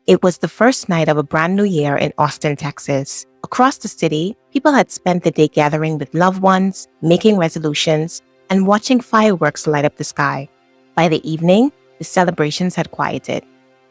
It was the first night of a brand new year in Austin, Texas. Across the city, people had spent the day gathering with loved ones, making resolutions, and watching fireworks light up the sky. By the evening, the celebrations had quieted.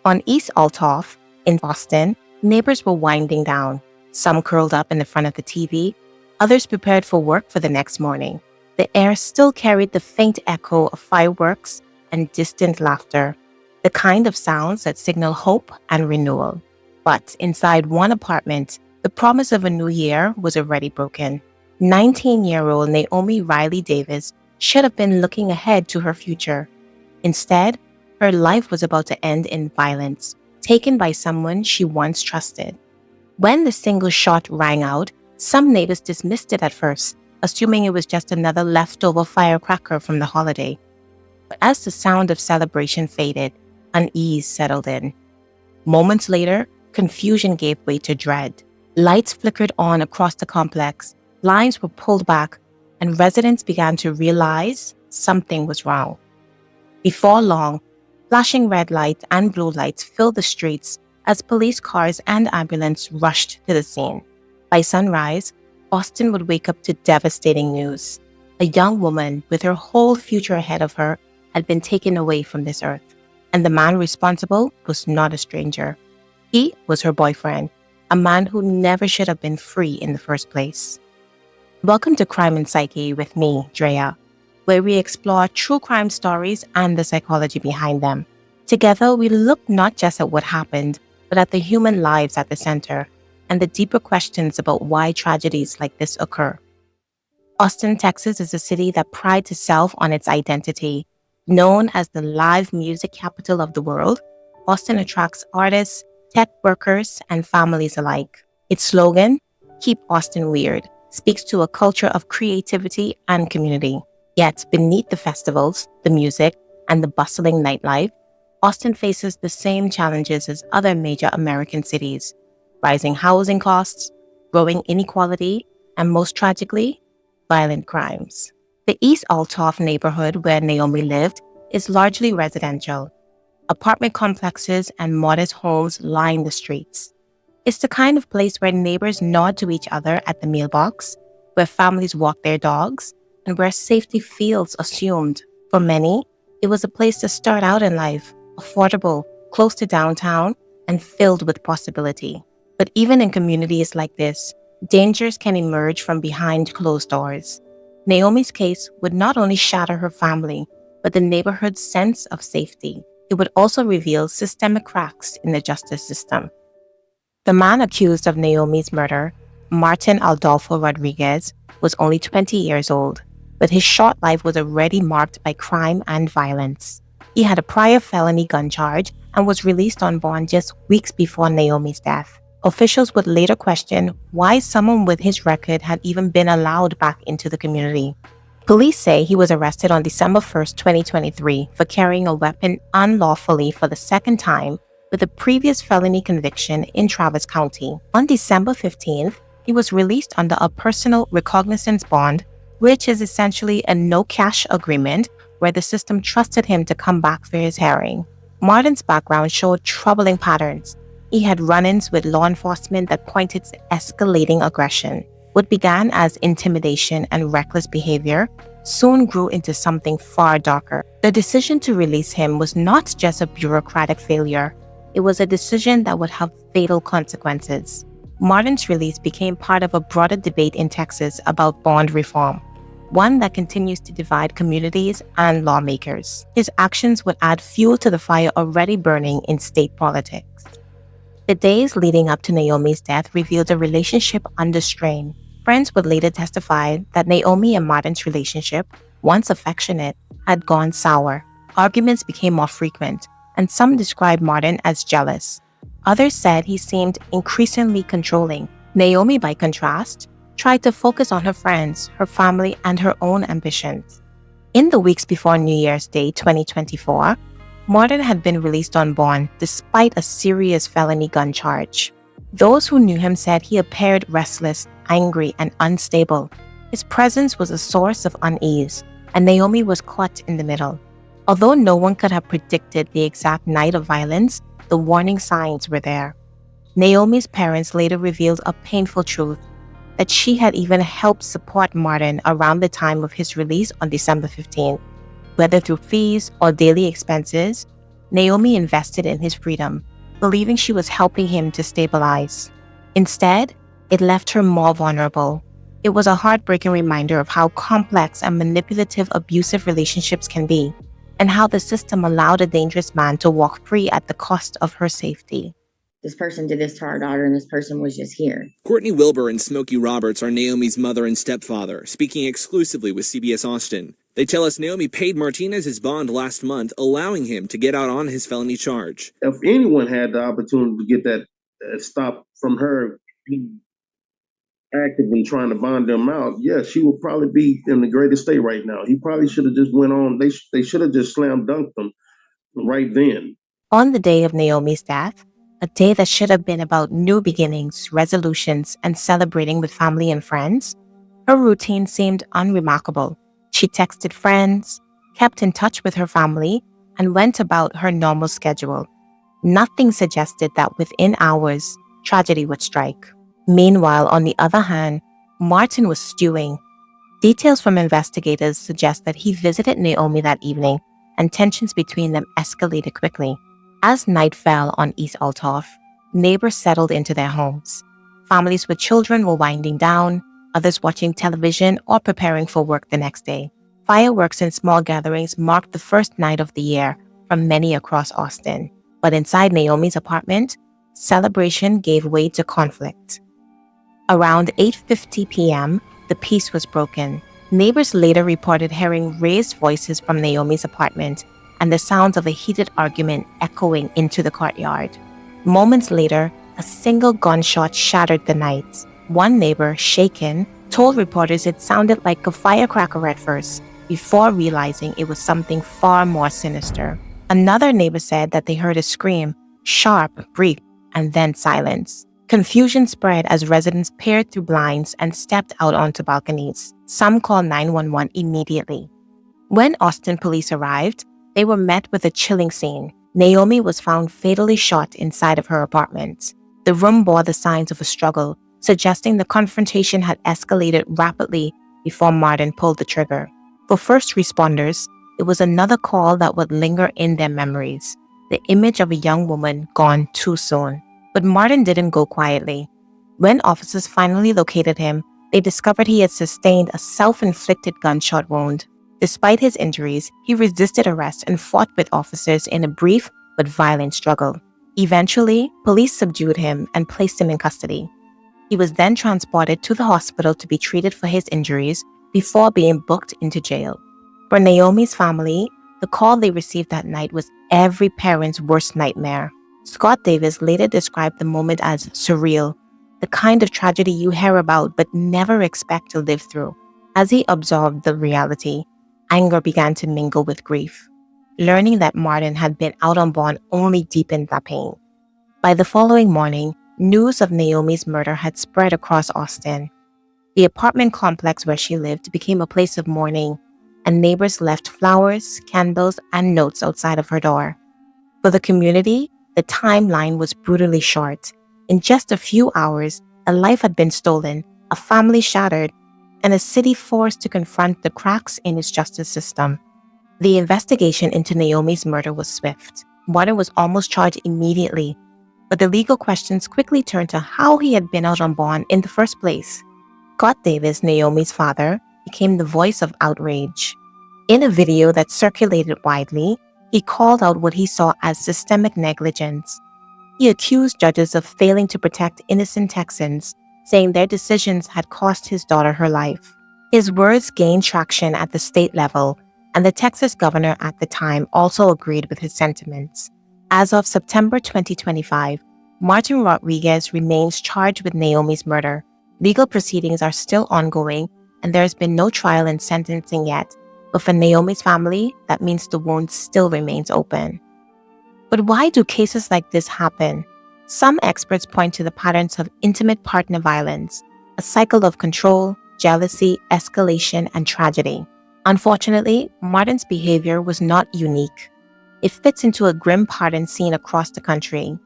On East Althoff, in Boston, neighbors were winding down. Some curled up in the front of the TV, others prepared for work for the next morning. The air still carried the faint echo of fireworks and distant laughter, the kind of sounds that signal hope and renewal. But inside one apartment, the promise of a new year was already broken. 19-year-old Naomi Riley Davis should have been looking ahead to her future. Instead, her life was about to end in violence, taken by someone she once trusted. When the single shot rang out, some neighbors dismissed it at first, assuming it was just another leftover firecracker from the holiday. But as the sound of celebration faded, unease settled in. Moments later, confusion gave way to dread. Lights flickered on across the complex, blinds were pulled back, and residents began to realize something was wrong. Before long, flashing red lights and blue lights filled the streets as police cars and ambulance rushed to the scene. By sunrise, Boston would wake up to devastating news. A young woman with her whole future ahead of her had been taken away from this earth, and the man responsible was not a stranger. He was her boyfriend, a man who never should have been free in the first place. Welcome to Crime Psyche with me, Drea, where we explore true crime stories and the psychology behind them. Together, we look not just at what happened, but at the human lives at the center and the deeper questions about why tragedies like this occur. Austin, Texas is a city that prides itself on its identity. Known as the live music capital of the world, Austin attracts artists, tech workers, and families alike. Its slogan, "Keep Austin Weird," speaks to a culture of creativity and community. Yet beneath the festivals, the music, and the bustling nightlife, Austin faces the same challenges as other major American cities: rising housing costs, growing inequality, and most tragically, violent crimes. The East Althoff neighborhood where Naomi lived is largely residential. Apartment complexes and modest homes line the streets. It's the kind of place where neighbors nod to each other at the mailbox, where families walk their dogs, and where safety feels assumed. For many, it was a place to start out in life, affordable, close to downtown, and filled with possibility. But even in communities like this, dangers can emerge from behind closed doors. Naomi's case would not only shatter her family, but the neighborhood's sense of safety. It would also reveal systemic cracks in the justice system. The man accused of Naomi's murder, Martin Adolfo Rodriguez, was only 20 years old, but his short life was already marked by crime and violence. He had a prior felony gun charge and was released on bond just weeks before Naomi's death. Officials would later question why someone with his record had even been allowed back into the community. Police say he was arrested on December 1st, 2023 for carrying a weapon unlawfully for the second time with a previous felony conviction in Travis County. On December 15th, he was released under a personal recognizance bond, which is essentially a no-cash agreement where the system trusted him to come back for his hearing. Martin's background showed troubling patterns. He had run-ins with law enforcement that pointed to escalating aggression. What began as intimidation and reckless behavior soon grew into something far darker. The decision to release him was not just a bureaucratic failure. It was a decision that would have fatal consequences. Martin's release became part of a broader debate in Texas about bond reform, one that continues to divide communities and lawmakers. His actions would add fuel to the fire already burning in state politics. The days leading up to Naomi's death revealed a relationship under strain. Friends would later testify that Naomi and Martin's relationship, once affectionate, had gone sour. Arguments became more frequent, and some described Martin as jealous. Others said he seemed increasingly controlling. Naomi, by contrast, tried to focus on her friends, her family, and her own ambitions. In the weeks before New Year's Day 2024, Martin had been released on bond despite a serious felony gun charge. Those who knew him said he appeared restless, angry, and unstable. His presence was a source of unease, and Naomi was caught in the middle. Although no one could have predicted the exact night of violence, the warning signs were there. Naomi's parents later revealed a painful truth that she had even helped support Martin around the time of his release on December 15th. Whether through fees or daily expenses, Naomi invested in his freedom, believing she was helping him to stabilize. Instead, it left her more vulnerable. It was a heartbreaking reminder of how complex and manipulative abusive relationships can be, and how the system allowed a dangerous man to walk free at the cost of her safety. This person did this to our daughter, and this person was just here. Courtney Wilbur and Smokey Roberts are Naomi's mother and stepfather, speaking exclusively with CBS Austin. They tell us Naomi paid Martinez his bond last month, allowing him to get out on his felony charge. If anyone had the opportunity to get that stop from her actively trying to bond them out, yes, she would probably be in the greatest state right now. He probably should have just went on. They should have just slam dunked them right then. On the day of Naomi's death, a day that should have been about new beginnings, resolutions, and celebrating with family and friends, her routine seemed unremarkable. She texted friends, kept in touch with her family, and went about her normal schedule. Nothing suggested that within hours, tragedy would strike. Meanwhile, on the other hand, Martin was stewing. Details from investigators suggest that he visited Naomi that evening, and tensions between them escalated quickly. As night fell on East Althoff, neighbors settled into their homes. Families with children were winding down, others watching television or preparing for work the next day. Fireworks and small gatherings marked the first night of the year from many across Austin. But inside Naomi's apartment, celebration gave way to conflict. Around 8:50 p.m., the peace was broken. Neighbors later reported hearing raised voices from Naomi's apartment and the sounds of a heated argument echoing into the courtyard. Moments later, a single gunshot shattered the night. One neighbor, shaken, told reporters it sounded like a firecracker at first, before realizing it was something far more sinister. Another neighbor said that they heard a scream, sharp, brief, and then silence. Confusion spread as residents peered through blinds and stepped out onto balconies. Some called 911 immediately. When Austin police arrived, they were met with a chilling scene. Naomi was found fatally shot inside of her apartment. The room bore the signs of a struggle, suggesting the confrontation had escalated rapidly before Martin pulled the trigger. For first responders, it was another call that would linger in their memories, the image of a young woman gone too soon. But Martin didn't go quietly. When officers finally located him, they discovered he had sustained a self-inflicted gunshot wound. Despite his injuries, he resisted arrest and fought with officers in a brief but violent struggle. Eventually, police subdued him and placed him in custody. He was then transported to the hospital to be treated for his injuries before being booked into jail. For Naomi's family, the call they received that night was every parent's worst nightmare. Scott Davis later described the moment as surreal, the kind of tragedy you hear about but never expect to live through. As he absorbed the reality, anger began to mingle with grief. Learning that Martin had been out on bond only deepened that pain. By the following morning, news of Naomi's murder had spread across Austin. The apartment complex where she lived became a place of mourning, and neighbors left flowers, candles, and notes outside of her door. For the community, the timeline was brutally short. In just a few hours, a life had been stolen, a family shattered, and a city forced to confront the cracks in its justice system. The investigation into Naomi's murder was swift. Martin was almost charged immediately, but the legal questions quickly turned to how he had been out on bond in the first place. Scott Davis, Naomi's father, became the voice of outrage. In a video that circulated widely, he called out what he saw as systemic negligence. He accused judges of failing to protect innocent Texans, saying their decisions had cost his daughter her life. His words gained traction at the state level, and the Texas governor at the time also agreed with his sentiments. As of September 2025, Martin Rodriguez remains charged with Naomi's murder. Legal proceedings are still ongoing, and there has been no trial and sentencing yet. But for Naomi's family, that means the wound still remains open. But why do cases like this happen? Some experts point to the patterns of intimate partner violence, a cycle of control, jealousy, escalation, and tragedy. Unfortunately, Martin's behavior was not unique. It fits into a grim pattern seen across the country,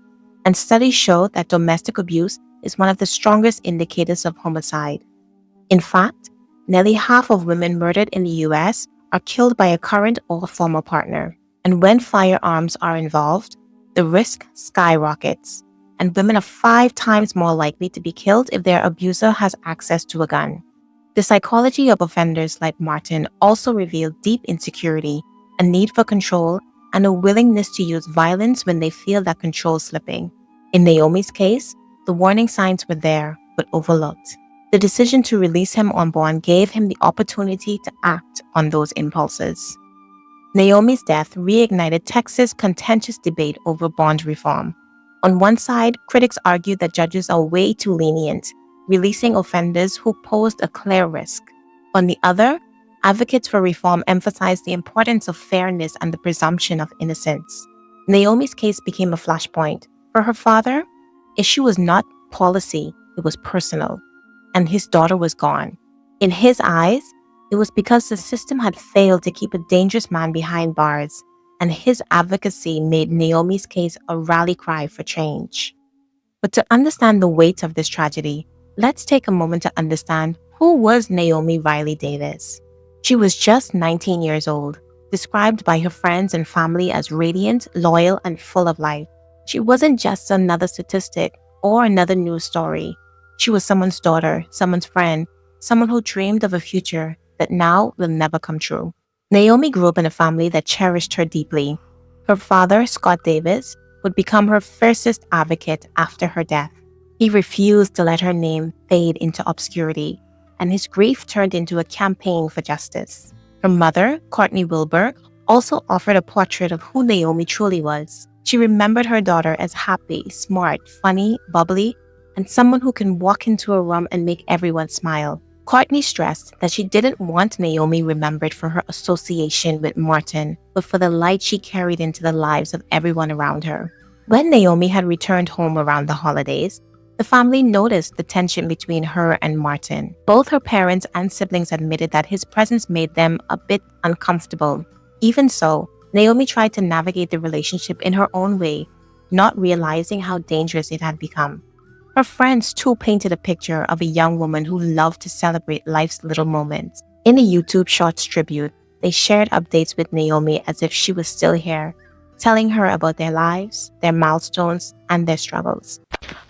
and studies show that domestic abuse is one of the strongest indicators of homicide. In fact, nearly half of women murdered in the US are killed by a current or former partner. And when firearms are involved, the risk skyrockets, and women are 5 times more likely to be killed if their abuser has access to a gun. The psychology of offenders like Martin also revealed deep insecurity, a need for control, and a willingness to use violence when they feel that control slipping. In Naomi's case, the warning signs were there, but overlooked. The decision to release him on bond gave him the opportunity to act on those impulses. Naomi's death reignited Texas' contentious debate over bond reform. On one side, critics argued that judges are way too lenient, releasing offenders who posed a clear risk. On the other, advocates for reform emphasized the importance of fairness and the presumption of innocence. Naomi's case became a flashpoint. For her father, issue was not policy, it was personal, and his daughter was gone. In his eyes, it was because the system had failed to keep a dangerous man behind bars, and his advocacy made Naomi's case a rally cry for change. But to understand the weight of this tragedy, let's take a moment to understand who was Naomi Riley Davis. She was just 19 years old, described by her friends and family as radiant, loyal, and full of life. She wasn't just another statistic or another news story. She was someone's daughter, someone's friend, someone who dreamed of a future that now will never come true. Naomi grew up in a family that cherished her deeply. Her father, Scott Davis, would become her fiercest advocate after her death. He refused to let her name fade into obscurity, and his grief turned into a campaign for justice. Her mother, Courtney Wilbur, also offered a portrait of who Naomi truly was. She remembered her daughter as happy, smart, funny, bubbly, and someone who can walk into a room and make everyone smile. Courtney stressed that she didn't want Naomi remembered for her association with Martin, but for the light she carried into the lives of everyone around her. When Naomi had returned home around the holidays, the family noticed the tension between her and Martin. Both her parents and siblings admitted that his presence made them a bit uncomfortable. Even so, Naomi tried to navigate the relationship in her own way, not realizing how dangerous it had become. Her friends too painted a picture of a young woman who loved to celebrate life's little moments. In a YouTube Shorts tribute, they shared updates with Naomi as if she was still here, telling her about their lives, their milestones, and their struggles.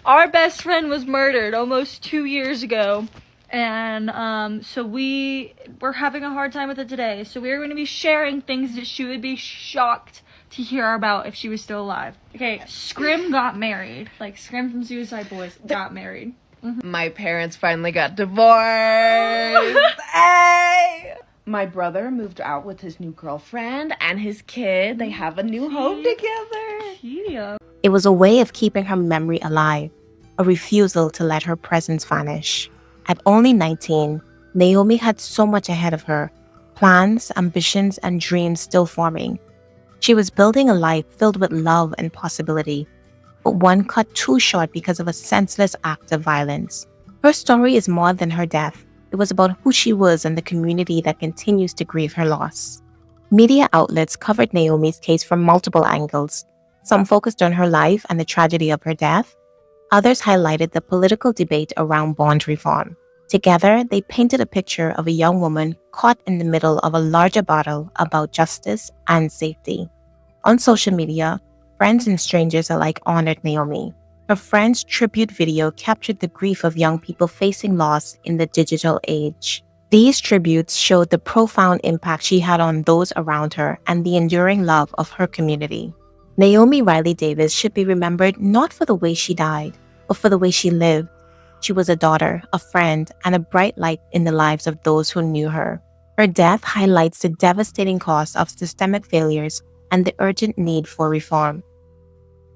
Our best friend was murdered almost 2 years ago, and so we were having a hard time with it today. So we're going to be sharing things that she would be shocked to hear about if she was still alive. Okay, Scrim got married. Like, Scrim from Suicide Boys got married. My parents finally got divorced. Hey! My brother moved out with his new girlfriend and his kid. They have a new home together. Yeah. It was a way of keeping her memory alive, a refusal to let her presence vanish. At only 19, Naomi had so much ahead of her, plans, ambitions, and dreams still forming. She was building a life filled with love and possibility, but one cut too short because of a senseless act of violence. Her story is more than her death. It was about who she was and the community that continues to grieve her loss. Media outlets covered Naomi's case from multiple angles. Some focused on her life and the tragedy of her death. Others highlighted the political debate around bond reform. Together, they painted a picture of a young woman caught in the middle of a larger battle about justice and safety. On social media, friends and strangers alike honored Naomi. Her friend's tribute video captured the grief of young people facing loss in the digital age. These tributes showed the profound impact she had on those around her and the enduring love of her community. Naomi Riley Davis should be remembered not for the way she died, but for the way she lived. She was a daughter, a friend, and a bright light in the lives of those who knew her. Her death highlights the devastating cost of systemic failures and the urgent need for reform.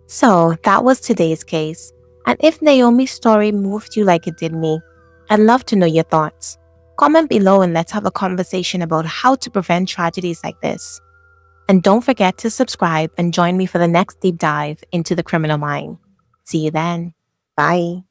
So, that was today's case. And if Naomi's story moved you like it did me, I'd love to know your thoughts. Comment below and let's have a conversation about how to prevent tragedies like this. And don't forget to subscribe and join me for the next deep dive into the criminal mind. See you then. Bye.